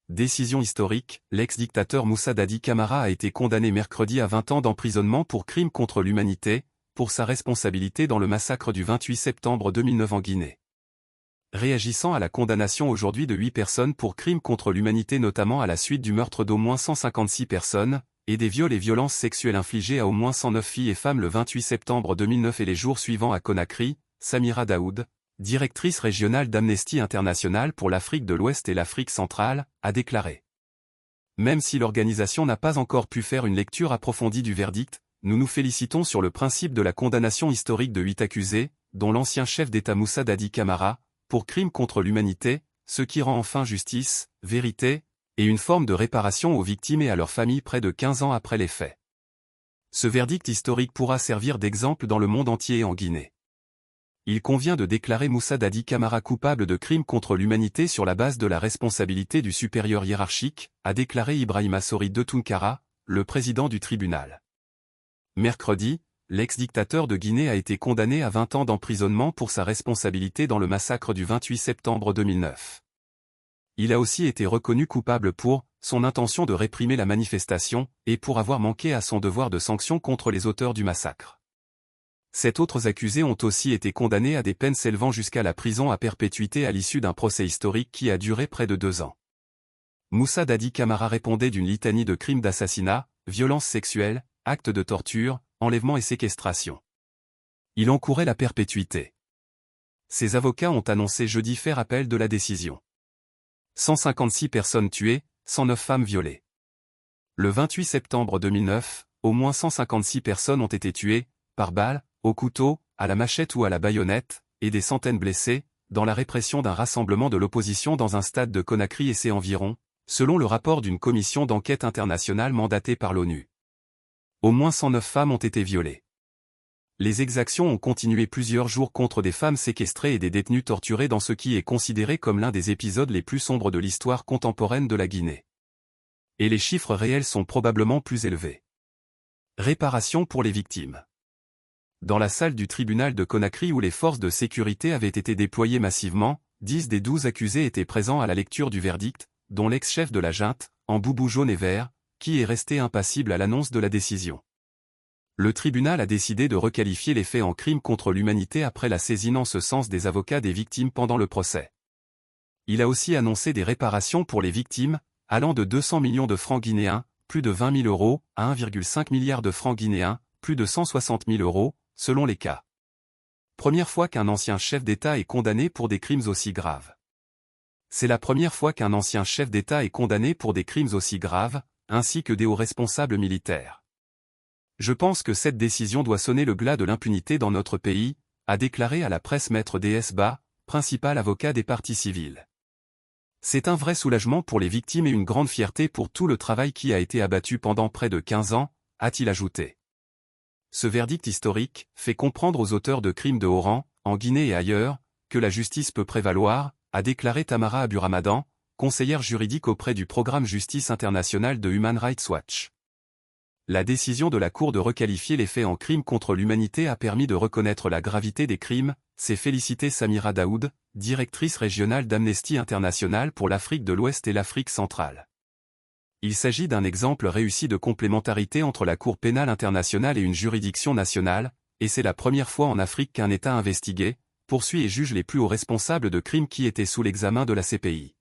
Décision historique, l'ex-dictateur Moussa Dadi Camara a été condamné mercredi à 20 ans d'emprisonnement pour crime contre l'humanité, pour sa responsabilité dans le massacre du 28 septembre 2009 en Guinée. Réagissant à la condamnation aujourd'hui de 8 personnes pour crimes contre l'humanité notamment à la suite du meurtre d'au moins 156 personnes, et des viols et violences sexuelles infligées à au moins 109 filles et femmes le 28 septembre 2009 et les jours suivants à Conakry, Samira Daoud, directrice régionale d'Amnesty International pour l'Afrique de l'Ouest et l'Afrique centrale, a déclaré. Même si l'organisation n'a pas encore pu faire une lecture approfondie du verdict, nous nous félicitons sur le principe de la condamnation historique de 8 accusés, dont l'ancien chef d'État Moussa Dadi Camara, pour crimes contre l'humanité, ce qui rend enfin justice, vérité, et une forme de réparation aux victimes et à leurs familles près de 15 ans après les faits. Ce verdict historique pourra servir d'exemple dans le monde entier et en Guinée. Il convient de déclarer Moussa Dadi Camara coupable de crimes contre l'humanité sur la base de la responsabilité du supérieur hiérarchique, a déclaré Ibrahima Sori de Tounkara, le président du tribunal. Mercredi, l'ex-dictateur de Guinée a été condamné à 20 ans d'emprisonnement pour sa responsabilité dans le massacre du 28 septembre 2009. Il a aussi été reconnu coupable pour son intention de réprimer la manifestation et pour avoir manqué à son devoir de sanction contre les auteurs du massacre. 7 autres accusés ont aussi été condamnés à des peines s'élevant jusqu'à la prison à perpétuité à l'issue d'un procès historique qui a duré près de 2 ans. Moussa Dadi Camara répondait d'une litanie de crimes d'assassinat, violences sexuelles, actes de torture, enlèvement et séquestration. Il encourait la perpétuité. Ses avocats ont annoncé jeudi faire appel de la décision. 156 personnes tuées, 109 femmes violées. Le 28 septembre 2009, au moins 156 personnes ont été tuées, par balle, au couteau, à la machette ou à la baïonnette, et des centaines blessés, dans la répression d'un rassemblement de l'opposition dans un stade de Conakry et ses environs, selon le rapport d'une commission d'enquête internationale mandatée par l'ONU. Au moins 109 femmes ont été violées. Les exactions ont continué plusieurs jours contre des femmes séquestrées et des détenus torturés dans ce qui est considéré comme l'un des épisodes les plus sombres de l'histoire contemporaine de la Guinée. Et les chiffres réels sont probablement plus élevés. Réparation pour les victimes. Dans la salle du tribunal de Conakry où les forces de sécurité avaient été déployées massivement, 10 des 12 accusés étaient présents à la lecture du verdict, dont l'ex-chef de la junte, en boubou jaune et vert, qui est resté impassible à l'annonce de la décision. Le tribunal a décidé de requalifier les faits en crime contre l'humanité après la saisine en ce sens des avocats des victimes pendant le procès. Il a aussi annoncé des réparations pour les victimes, allant de 200 millions de francs guinéens, plus de 20 000 euros, à 1,5 milliard de francs guinéens, plus de 160 000 euros, selon les cas. Première fois qu'un ancien chef d'État est condamné pour des crimes aussi graves. C'est la première fois qu'un ancien chef d'État est condamné pour des crimes aussi graves, ainsi que des hauts responsables militaires. Je pense que cette décision doit sonner le glas de l'impunité dans notre pays, a déclaré à la presse Maître DS Ba, principal avocat des parties civiles. C'est un vrai soulagement pour les victimes et une grande fierté pour tout le travail qui a été abattu pendant près de 15 ans, a-t-il ajouté. Ce verdict historique fait comprendre aux auteurs de crimes de haut rang, en Guinée et ailleurs, que la justice peut prévaloir, a déclaré Tamara Aburamadan, conseillère juridique auprès du programme Justice internationale de Human Rights Watch. La décision de la Cour de requalifier les faits en crimes contre l'humanité a permis de reconnaître la gravité des crimes, s'est félicitée Samira Daoud, directrice régionale d'Amnesty International pour l'Afrique de l'Ouest et l'Afrique centrale. Il s'agit d'un exemple réussi de complémentarité entre la Cour pénale internationale et une juridiction nationale, et c'est la première fois en Afrique qu'un État investigué, poursuit et juge les plus hauts responsables de crimes qui étaient sous l'examen de la CPI.